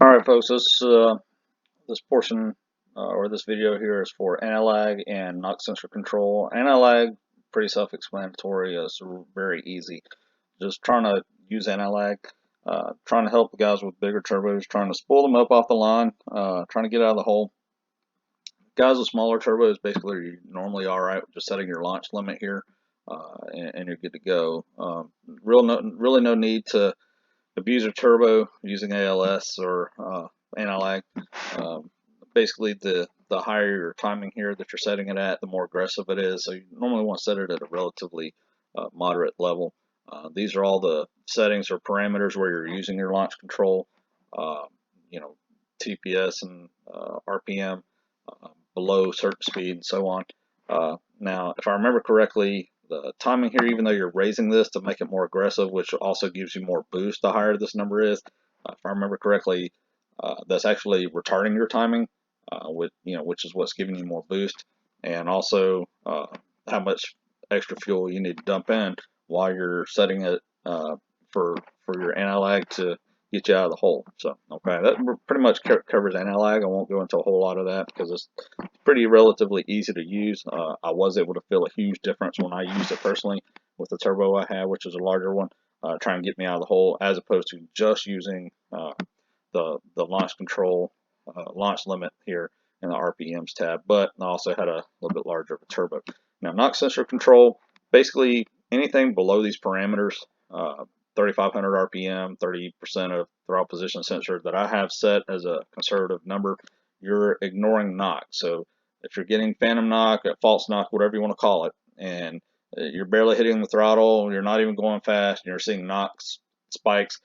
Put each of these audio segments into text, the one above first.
All right, folks. This portion or this video here is for anti-lag and knock sensor control. Anti-lag, pretty self-explanatory. It's very easy. Just trying to use anti-lag, trying to help the guys with bigger turbos, trying to spool them up off the line, trying to get out of the hole. Guys with smaller turbos, basically, you're normally all right with just setting your launch limit here, and you're good to go. Really no need to abuse your turbo using ALS or anti-lag. Um, Basically, the higher your timing here that you're setting it at, the more aggressive it is. So you normally want to set it at a relatively moderate level. These are all the settings or parameters where you're using your launch control. Uh, you know, TPS and RPM below certain speed and so on. Now, if I remember correctly, the timing here, even though you're raising this to make it more aggressive, which also gives you more boost the higher this number is, if I remember correctly, that's actually retarding your timing, which is what's giving you more boost, and also how much extra fuel you need to dump in while you're setting it for your anti-lag to get you out of the hole. So, okay, that pretty much covers anti-lag. I won't go into a whole lot of that because it's pretty relatively easy to use. I was able to feel a huge difference when I used it personally with the turbo I had, which is a larger one, trying to get me out of the hole, as opposed to just using the launch control launch limit here in the RPMs tab. But I also had a little bit larger of a turbo. Now, knock sensor control, basically anything below these parameters, 3,500 RPM, 30% of throttle position sensor that I have set as a conservative number, you're ignoring knock. So if you're getting phantom knock, false knock, whatever you want to call it, and you're barely hitting the throttle, you're not even going fast, and you're seeing knock spikes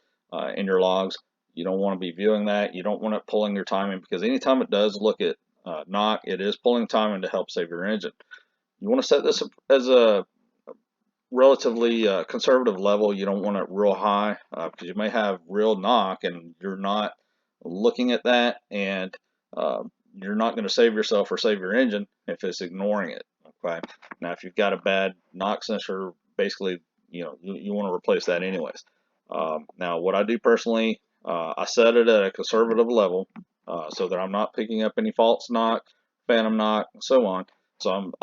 in your logs, you don't want to be viewing that. You don't want it pulling your timing, because anytime it does look at knock, it is pulling timing to help save your engine. You want to set this as a relatively conservative level. You don't want it real high because you may have real knock and you're not looking at that, and you're not going to save yourself or save your engine if it's ignoring it. Okay. Now, if you've got a bad knock sensor, basically, you want to replace that anyways. Now, what I do personally, I set it at a conservative level so that I'm not picking up any false knock, phantom knock, and so on. So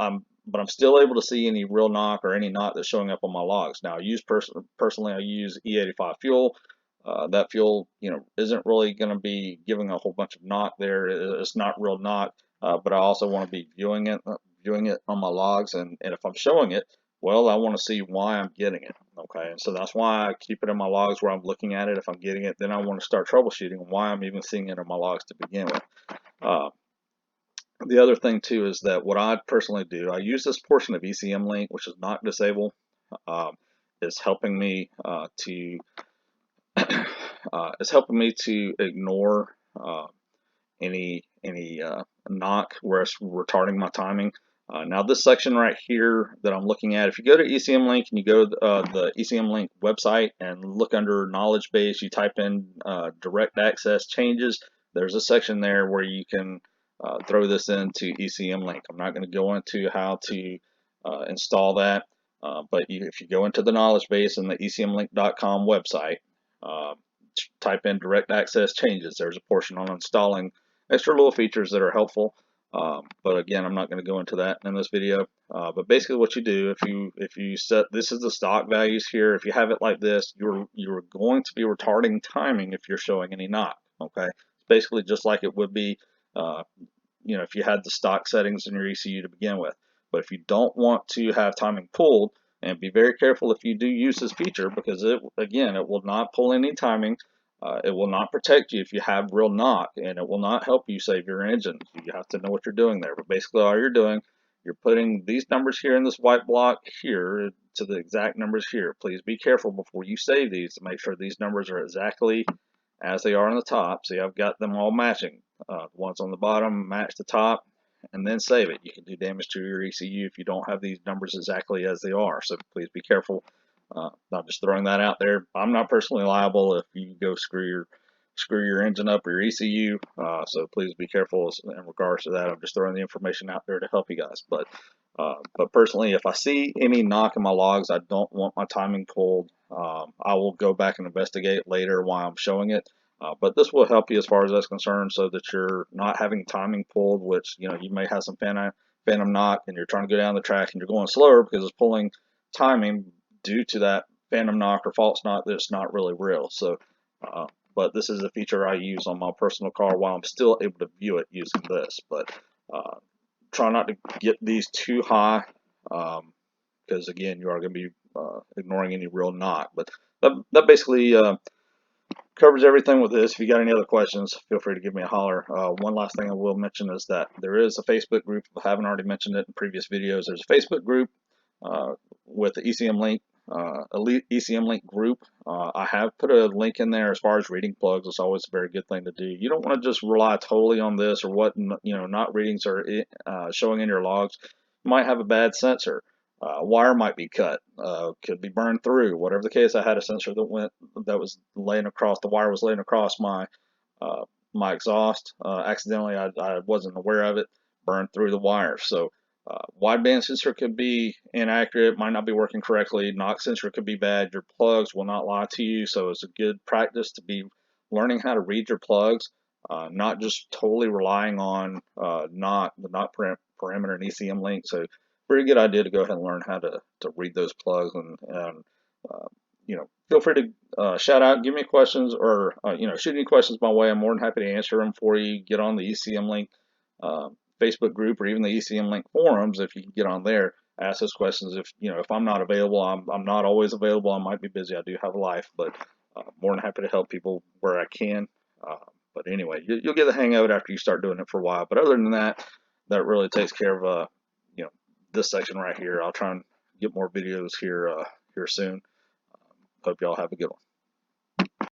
but I'm still able to see any real knock or any knock that's showing up on my logs. Now, personally, I use E85 fuel. That fuel, isn't really going to be giving a whole bunch of knock there. It's not real knock, but I also want to be viewing it on my logs, and if I'm showing it, well, I want to see why I'm getting it. Okay, and so that's why I keep it in my logs where I'm looking at it. If I'm getting it, then I want to start troubleshooting why I'm even seeing it in my logs to begin with. The other thing too is that what I personally do, I use this portion of ECMLink, which is not disabled, is helping me to ignore any knock where it's retarding my timing. Now, this section right here that I'm looking at, if you go to ECMLink and you go to the ECMLink website and look under knowledge base, you type in direct access changes, there's a section there where you can throw this into ECMLink. I'm not going to go into how to install that, but if you go into the knowledge base in the ECMLink.com website, type in direct access changes, there's a portion on installing extra little features that are helpful. But again, I'm not going to go into that in this video. But basically, what you do, if you set, this is the stock values here. If you have it like this, you're going to be retarding timing if you're showing any knock. Okay, it's basically just like it would be, if you had the stock settings in your ECU to begin with. But if you don't want to have timing pulled, and be very careful if you do use this feature, because it will not pull any timing. It will not protect you if you have real knock, and it will not help you save your engine. You have to know what you're doing there. But basically, all you're doing, you're putting these numbers here in this white block here to the exact numbers here. Please be careful before you save these to make sure these numbers are exactly as they are on the top. See, I've got them all matching. The ones on the bottom match the top, and then save it. You can do damage to your ECU if you don't have these numbers exactly as they are. So please be careful. Not just throwing that out there. I'm not personally liable if you go screw your engine up or your ECU. So please be careful in regards to that. I'm just throwing the information out there to help you guys. But personally, if I see any knock in my logs, I don't want my timing pulled. I will go back and investigate later why I'm showing it. But this will help you as far as that's concerned, so that you're not having timing pulled, which you may have some phantom knock, and you're trying to go down the track and you're going slower because it's pulling timing due to that phantom knock or false knock that's not really real. So, but this is a feature I use on my personal car while I'm still able to view it using this. But uh, try not to get these too high, because again, you are going to be ignoring any real knock. But that basically covers everything with this. If you got any other questions, feel free to give me a holler. One last thing I will mention is that there is a Facebook group. If I haven't already mentioned it in previous videos, there's a Facebook group with the ECMLink, Elite ECMLink group. I have put a link in there as far as reading plugs. It's always a very good thing to do. You don't want to just rely totally on this or what not readings are showing in your logs. You might have a bad sensor. Wire might be cut, could be burned through. Whatever the case, I had a sensor that was laying across, the wire was laying across uh, my exhaust. Accidentally, I wasn't aware of it, burned through the wire. So wideband sensor could be inaccurate, might not be working correctly. Knock sensor could be bad. Your plugs will not lie to you, so it's a good practice to be learning how to read your plugs, not just totally relying on the knock parameter and ECMLink. So pretty good idea to go ahead and learn how to read those plugs, and feel free to shout out, give me questions, or shoot any questions my way. I'm more than happy to answer them for you. Get on the ECMLink uh, Facebook group or even the ECMLink forums if you can get on there. Ask those questions. If I'm not available, I'm not always available. I might be busy. I do have a life, but more than happy to help people where I can. Uh, but anyway, you'll get the hang of it after you start doing it for a while. But other than that, that really takes care of you know this section right here. I'll try and get more videos here soon. Hope y'all have a good one.